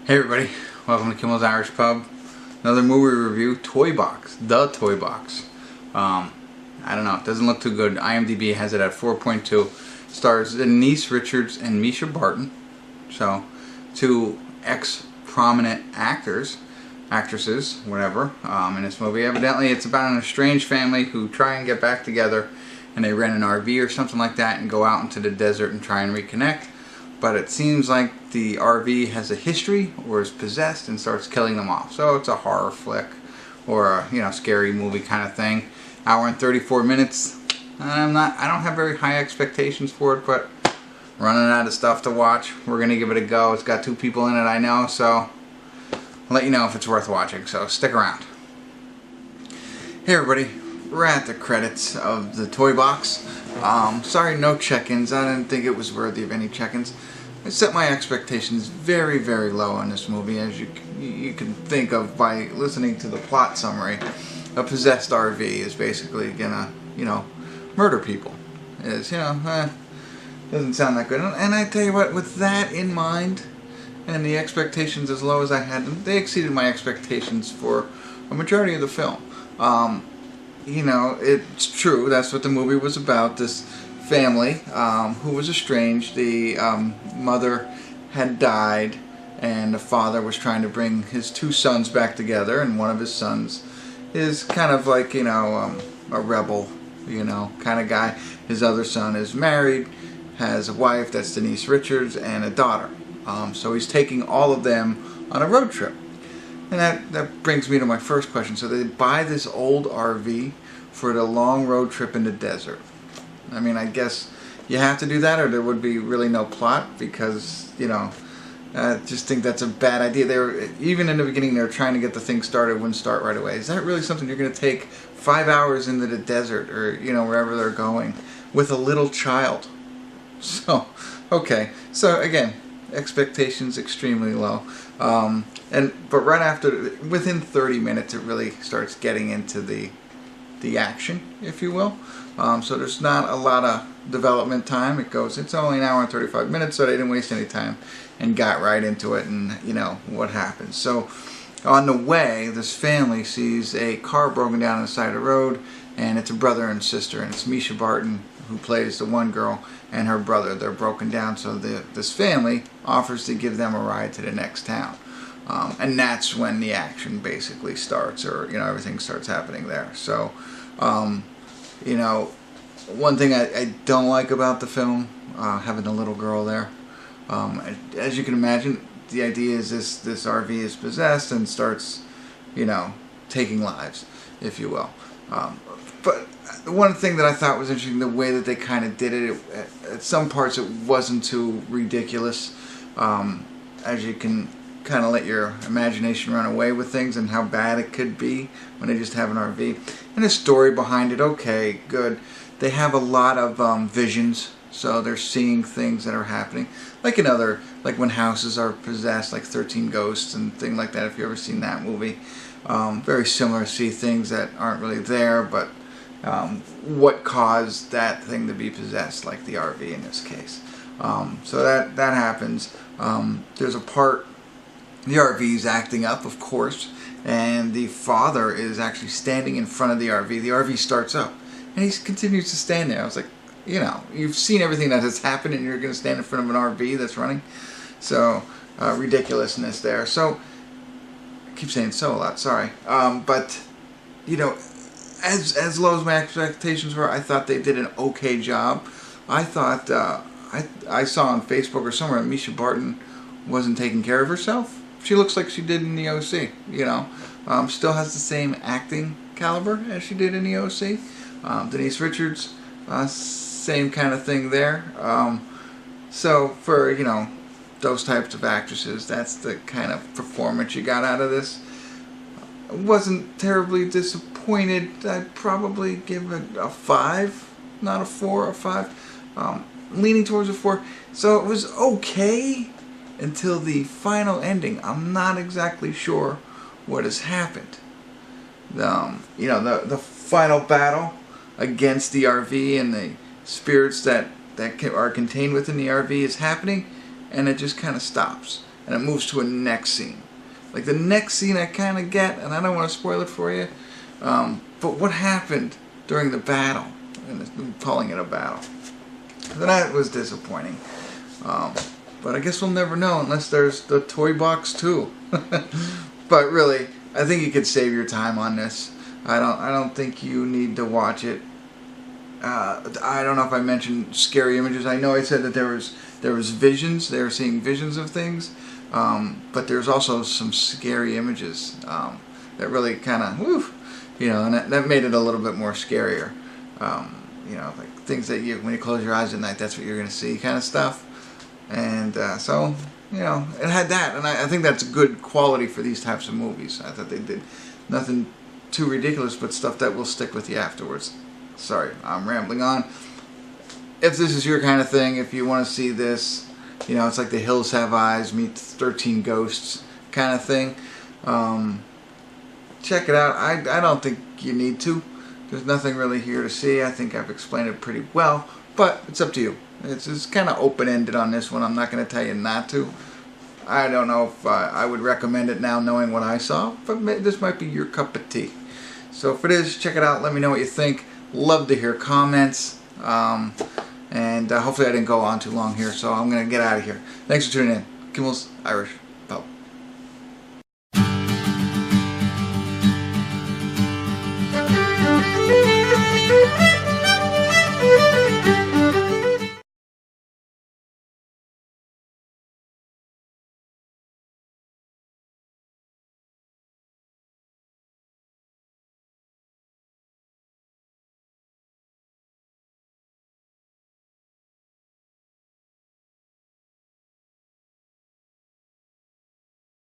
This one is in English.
Hey everybody, welcome to Kimmel's Irish Pub. Another movie review, Toybox, the Toybox. I don't know, it doesn't look too good. IMDb has it at 4.2. Stars Denise Richards and Mischa Barton. So, two ex-prominent actresses, whatever, in this movie. Evidently it's about an estranged family who try and get back together, and they rent an RV or something like that and go out into the desert and try and reconnect. But it seems like the RV has a history or is possessed and starts killing them off. So it's a horror flick or a scary movie kind of thing. Hour and 34 minutes. I don't have very high expectations for it, but running out of stuff to watch. We're gonna give it a go. It's got two people in it, I know, so I'll let you know if it's worth watching. So stick around. Hey everybody, we're at the credits of the Toybox. Sorry, no check-ins. I didn't think it was worthy of any check-ins. I set my expectations very, very low on this movie, as you can think of by listening to the plot summary. A possessed RV is basically gonna, murder people. Doesn't sound that good. And I tell you what, with that in mind, and the expectations as low as I had them, they exceeded my expectations for a majority of the film. It's true, that's what the movie was about. This family who was estranged. The mother had died, and the father was trying to bring his two sons back together, and one of his sons is kind of like, a rebel, kind of guy. His other son is married, has a wife, that's Denise Richards, and a daughter. So he's taking all of them on a road trip. And that brings me to my first question. So they buy this old RV for the long road trip in the desert. I mean, I guess you have to do that, or there would be really no plot, because, I just think that's a bad idea. Even in the beginning, they were trying to get the thing started, wouldn't start right away. Is that really something you're going to take 5 hours into the desert, or, wherever they're going, with a little child? So, okay. So, again, expectations extremely low. But right after, within 30 minutes, it really starts getting into the action, if you will. So there's not a lot of development time. It's only an hour and 35 minutes, so they didn't waste any time and got right into it, and what happens. So on the way, this family sees a car broken down on the side of the road, and it's a brother and sister, and it's Mischa Barton who plays the one girl and her brother. They're broken down, so this family offers to give them a ride to the next town. And that's when the action basically starts, or everything starts happening there. So one thing I don't like about the film, having a little girl there, as you can imagine, the idea is this RV is possessed and starts taking lives, if you will. But one thing that I thought was interesting, the way that they kind of did it, at some parts it wasn't too ridiculous, as you can kind of let your imagination run away with things and how bad it could be when they just have an RV. And the story behind it, okay, good. They have a lot of visions, so they're seeing things that are happening. Like when houses are possessed, like 13 Ghosts and things like that, if you've ever seen that movie. Very similar, see things that aren't really there, but what caused that thing to be possessed, like the RV in this case. So that happens. There's a part, the RV is acting up, of course, and the father is actually standing in front of the RV. The RV starts up, and he continues to stand there. I was like, you've seen everything that has happened, and you're going to stand in front of an RV that's running. So, ridiculousness there. So, I keep saying so a lot, sorry. But, as low as my expectations were, I thought they did an okay job. I thought, I saw on Facebook or somewhere that Mischa Barton wasn't taking care of herself. She looks like she did in the OC, still has the same acting caliber as she did in the OC. Denise Richards, same kind of thing there. So for, those types of actresses, that's the kind of performance you got out of this. I wasn't terribly disappointed. I'd probably give it a 5, not a 4, a 5. Leaning towards a 4. So it was okay until the final ending. I'm not exactly sure what has happened. The final battle against the RV and the spirits that are contained within the RV is happening, and it just kind of stops. and it moves to a next scene. Like the next scene I kind of get, and I don't want to spoil it for you, but what happened during the battle, and I'm calling it a battle, that was disappointing. But I guess we'll never know unless there's the Toybox 2. But really, I think you could save your time on this. I don't think you need to watch it. I don't know if I mentioned scary images. I know I said that there was visions. They were seeing visions of things, but there's also some scary images that really kind of, and that made it a little bit more scarier. Like things that when you close your eyes at night, that's what you're going to see, kind of stuff. And so, it had that, and I think that's good quality for these types of movies. I thought they did nothing too ridiculous, but stuff that will stick with you afterwards. Sorry, I'm rambling on. If this is your kind of thing, if you want to see this, it's like The Hills Have Eyes meets 13 Ghosts kind of thing. Check it out. I don't think you need to. There's nothing really here to see. I think I've explained it pretty well, but it's up to you. It's kind of open-ended on this one. I'm not going to tell you not to. I don't know if I would recommend it now knowing what I saw, but this might be your cup of tea. So if it is, check it out. Let me know what you think. Love to hear comments. And hopefully I didn't go on too long here, so I'm going to get out of here. Thanks for tuning in. Kimmel's Irish.